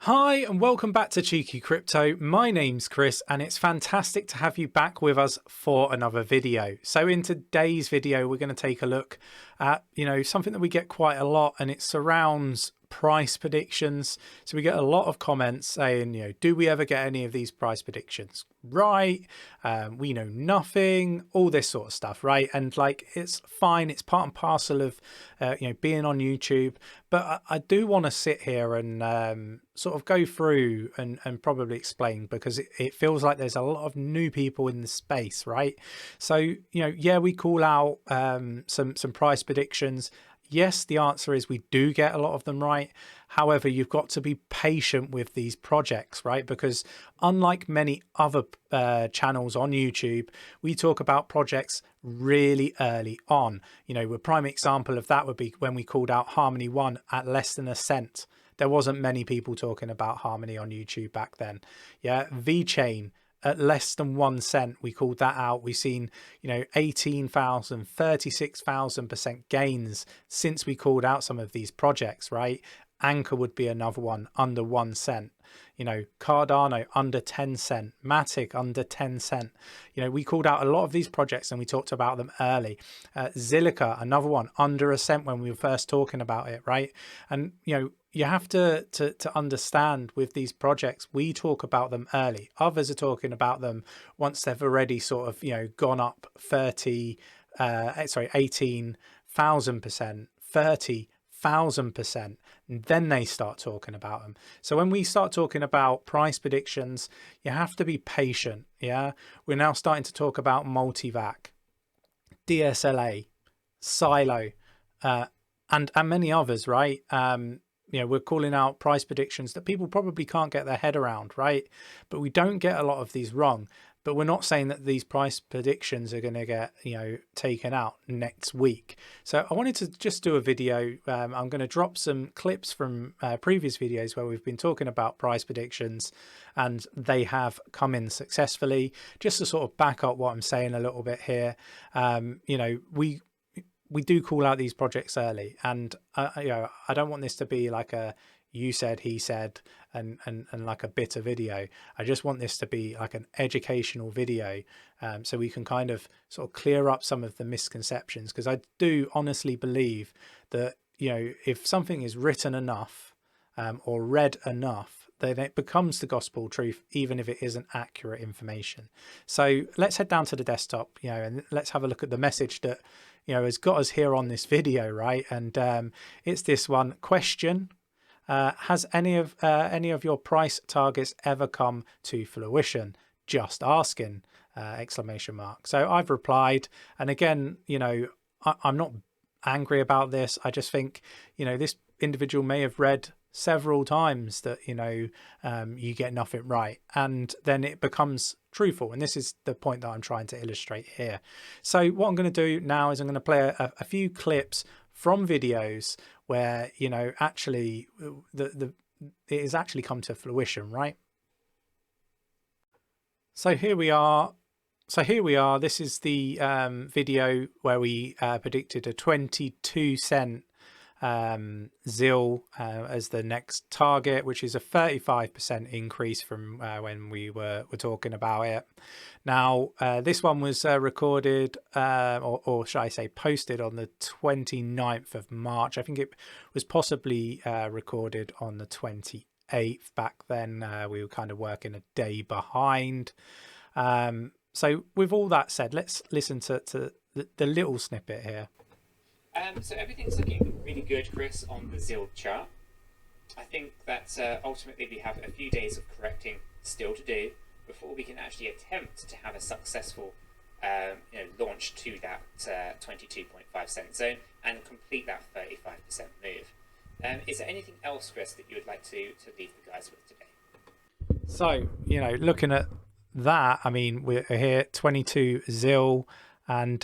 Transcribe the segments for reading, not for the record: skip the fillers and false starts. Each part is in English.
Hi and welcome back to Cheeky Crypto. My name's Chris and it's fantastic to have you back with us for another video. So in today's video we're going to take a look at, something that we get quite a lot, and it surrounds price predictions. So we get a lot of comments saying, do we ever get any of these price predictions right? We know nothing, all this sort of stuff, right? And like, it's fine, it's part and parcel of being on YouTube, but I do want to sit here and sort of go through and probably explain, because it feels like there's a lot of new people in the space, right? So yeah, we call out some price predictions. Yes, the answer is we do get a lot of them right. However, you've got to be patient with these projects, right? Because unlike many other channels on YouTube, we talk about projects really early on. A prime example of that would be when we called out Harmony 1 at less than a cent. There wasn't many people talking about Harmony on YouTube back then. Yeah, VeChain at less than 1 cent, we called that out. We've seen 18,000 36,000% gains since we called out some of these projects, right? Anchor would be another one under 1 cent. Cardano under 10 cent, Matic under 10 cent. We called out a lot of these projects and we talked about them early. 𝗕𝗘𝗪𝗔𝗥𝗘, another one under a cent when we were first talking about it, right? And you have to understand with these projects, we talk about them early. Others are talking about them once they've already sort of gone up 18,000%, 30,000%, and then they start talking about them. So when we start talking about price predictions, you have to be patient. Yeah, we're now starting to talk about multivac, DSLA, Silo, and many others, right? We're calling out price predictions that people probably can't get their head around, right? But we don't get a lot of these wrong. But we're not saying that these price predictions are going to get, taken out next week. So I wanted to just do a video. I'm going to drop some clips from previous videos where we've been talking about price predictions and they have come in successfully. Just to sort of back up what I'm saying a little bit here. We do call out these projects early, and I don't want this to be like a you said, he said, and like a bitter video. I just want this to be like an educational video, so we can kind of sort of clear up some of the misconceptions, because I do honestly believe that if something is written enough or read enough, then it becomes the gospel truth, even if it isn't accurate information. So let's head down to the desktop, and let's have a look at the message that has got us here on this video, right? And it's this one question: has any of your price targets ever come to fruition? Just asking! Exclamation mark. So I've replied, and again, I'm not angry about this. I just think this individual may have read several times that you get nothing right, and then it becomes truthful. And this is the point that I'm trying to illustrate here. So what I'm going to do now is I'm going to play a few clips from videos where actually it has actually come to fruition, right? So here we are. This is the video where we predicted a 22 cent 𝗕𝗘𝗪𝗔𝗥𝗘 as the next target, which is a 35% increase from when we were talking about it. Now this one was recorded or should I say posted on the 29th of March. I think it was possibly recorded on the 28th. Back then we were kind of working a day behind. So with all that said, let's listen to the little snippet here. So everything's looking really good, Chris, on the 𝗕𝗘𝗪𝗔𝗥𝗘 chart. I think that ultimately we have a few days of correcting still to do before we can actually attempt to have a successful launch to that 22.5 cent zone and complete that 35% move. Is there anything else, Chris, that you would like to leave the guys with today? So, looking at that, I mean, we're here 22 𝗕𝗪𝗔𝗥𝗘, and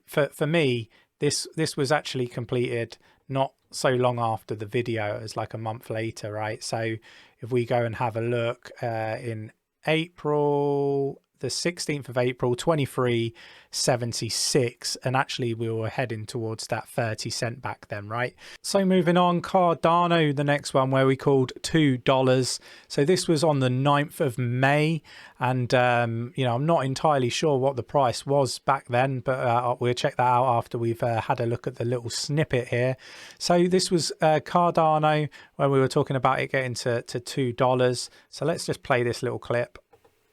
for me, this was actually completed not so long after the video. It was like a month later, right? So if we go and have a look in April, the 16th of April, 23.76, and actually we were heading towards that 30 cent back then, right? So moving on, Cardano, the next one, where we called $2. So this was on the 9th of May, and you know, I'm not entirely sure what the price was back then, but we'll check that out after we've had a look at the little snippet here. So this was Cardano, when we were talking about it getting to $2. So let's just play this little clip.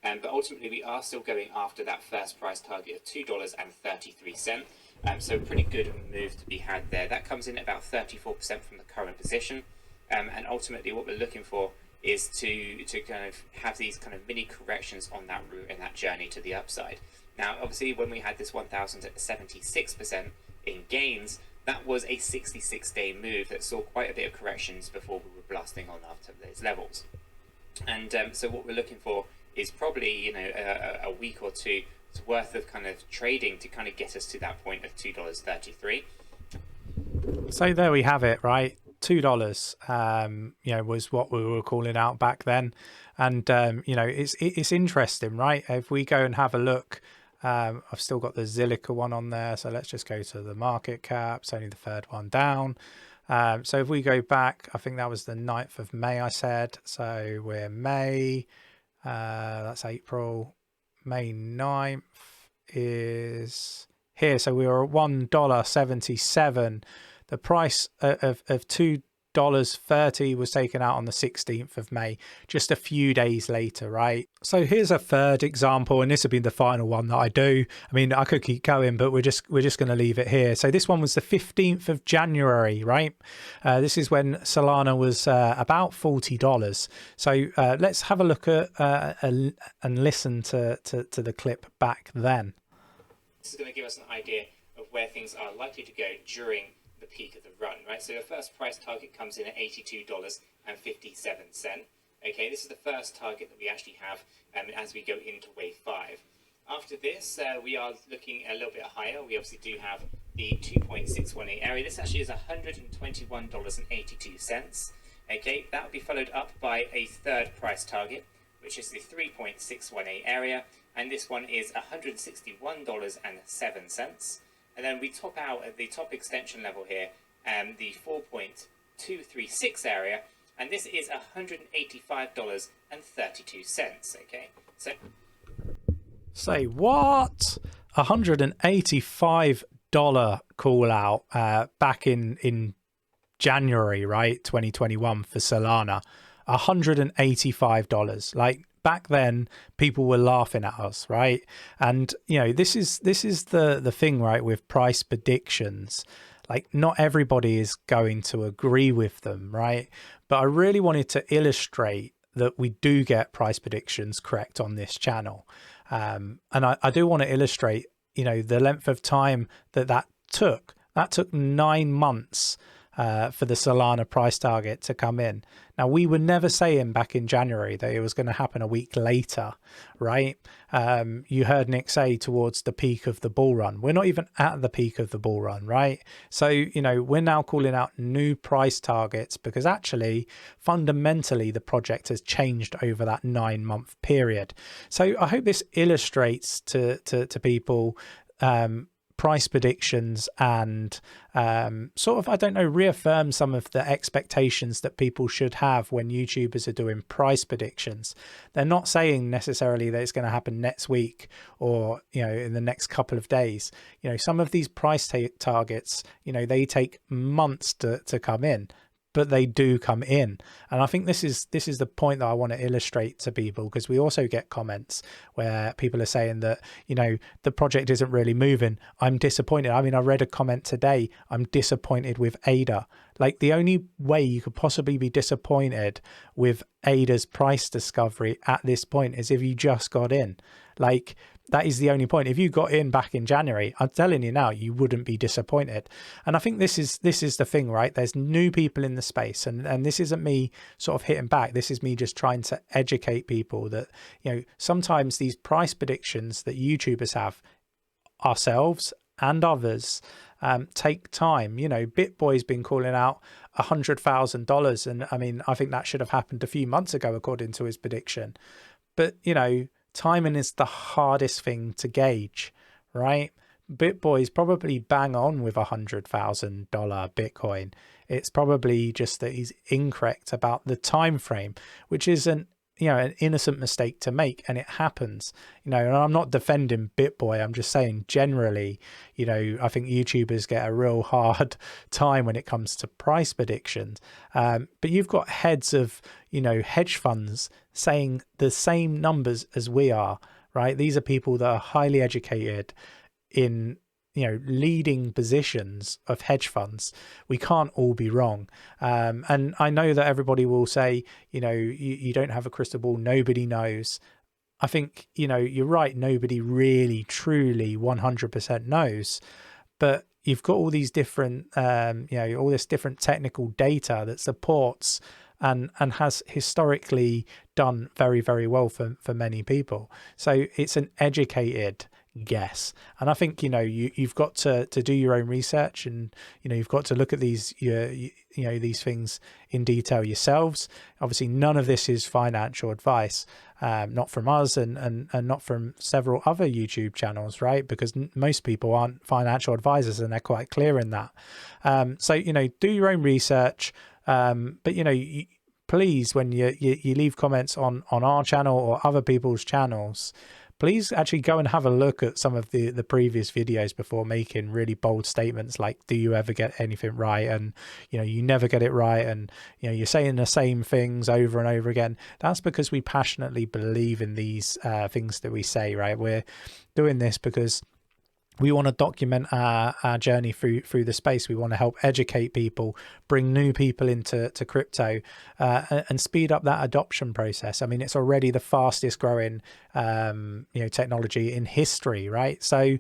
But ultimately, we are still going after that first price target of $2.33. So pretty good move to be had there. That comes in at about 34% from the current position. And ultimately, what we're looking for is to kind of have these kind of mini corrections on that route and that journey to the upside. Now, obviously, when we had this 1,076% in gains, that was a 66-day move that saw quite a bit of corrections before we were blasting on after those levels. And so what we're looking for is probably, you know, a week or two worth of kind of trading to kind of get us to that point of $2.33. So there we have it, right? $2, you know, was what we were calling out back then. And, you know, it's interesting, right? If we go and have a look, I've still got the 𝗕𝗘𝗪𝗔𝗥𝗘 one on there. So let's just go to the market cap. It's only the third one down. So if we go back, I think that was the 9th of May, I said. So we're May. That's April. May 9th is here. So we were at $1.77. The price of $2.30 was taken out on the 16th of May, just a few days later, right? So here's a third example, and this will be the final one that I do. I mean, I could keep going, but we're just going to leave it here. So this one was the 15th of January, right? This is when Solana was about $40. So let's have a look at and listen to the clip back then. This is going to give us an idea of where things are likely to go during the peak of the run, right? So the first price target comes in at $82.57. Okay, this is the first target that we actually have as we go into wave 5. After this, we are looking a little bit higher. We obviously do have the 2.618 area. This actually is $121.82. Okay, that will be followed up by a third price target, which is the 3.618 area, and this one is $161.07. And then we top out at the top extension level here, the 4.236 area, and this is $185.32. Okay, so say what? $185 call out back in January, right? 2021 for Solana. $185. Like, back then people were laughing at us, right? And you know, this is the thing, right, with price predictions. Like, not everybody is going to agree with them, right? But I really wanted to illustrate that we do get price predictions correct on this channel. And I do want to illustrate, you know, the length of time that took. That took 9 months for the Solana price target to come in. Now, we were never saying back in January that it was going to happen a week later, right? You heard Nick say towards the peak of the bull run. We're not even at the peak of the bull run, right? So, you know, we're now calling out new price targets because actually, fundamentally, the project has changed over that 9-month period. So I hope this illustrates to people price predictions and sort of, I don't know, reaffirm some of the expectations that people should have when YouTubers are doing price predictions. They're not saying necessarily that it's going to happen next week or, you know, in the next couple of days. You know, some of these price targets, you know, they take months to come in, but they do come in. And I think this is the point that I want to illustrate to people, because we also get comments where people are saying that, you know, the project isn't really moving. I'm disappointed. I mean, I read a comment today. I'm disappointed with ADA. Like, the only way you could possibly be disappointed with ADA's price discovery at this point is if you just got in. Like, that is the only point. If you got in back in January, I'm telling you now, you wouldn't be disappointed. And I think this is the thing, right? There's new people in the space, and this isn't me sort of hitting back. This is me just trying to educate people that, you know, sometimes these price predictions that YouTubers have, ourselves and others, take time. You know, BitBoy's been calling out $100,000, and I mean, I think that should have happened a few months ago according to his prediction. But, you know, timing is the hardest thing to gauge, right? BitBoy's probably bang on with $100,000 Bitcoin. It's probably just that he's incorrect about the time frame, which isn't, you know, an innocent mistake to make, and it happens, you know. And I'm not defending BitBoy, I'm just saying generally, you know, I think YouTubers get a real hard time when it comes to price predictions. But you've got heads of, you know, hedge funds saying the same numbers as we are, right? These are people that are highly educated in, you know, leading positions of hedge funds. We can't all be wrong. And I know that everybody will say, you know, you don't have a crystal ball, nobody knows. I think, you know, you're right, nobody really truly 100% knows, but you've got all these different you know, all this different technical data that supports and has historically done very, very well for many people. So it's an educated guess. And I think, you know, you've got to do your own research, and, you know, you've got to look at these, you know, these things in detail yourselves. Obviously, none of this is financial advice, not from us and not from several other YouTube channels, right? Because most people aren't financial advisors, and they're quite clear in that. So, you know, do your own research. But, you know, please, when you leave comments on our channel or other people's channels, please actually go and have a look at some of the previous videos before making really bold statements like, do you ever get anything right? And, you know, you never get it right. And, you know, you're saying the same things over and over again. That's because we passionately believe in these things that we say, right? We're doing this because we want to document our journey through the space. We want to help educate people, bring new people into crypto, and speed up that adoption process. I mean, it's already the fastest growing, you know, technology in history, right? So, you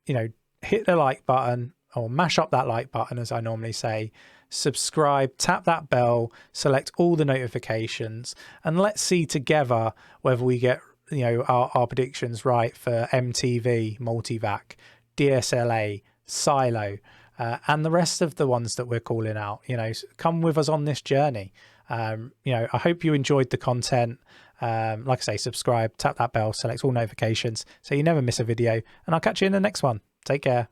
know, hit the like button, or mash up that like button, as I normally say. Subscribe, tap that bell, select all the notifications, and let's see together whether we get, you know, our predictions right for MTV, Multivac, DSLA, Silo, and the rest of the ones that we're calling out. You know, come with us on this journey. You know, I hope you enjoyed the content. Like I say, subscribe, tap that bell, select all notifications so you never miss a video, and I'll catch you in the next one. Take care.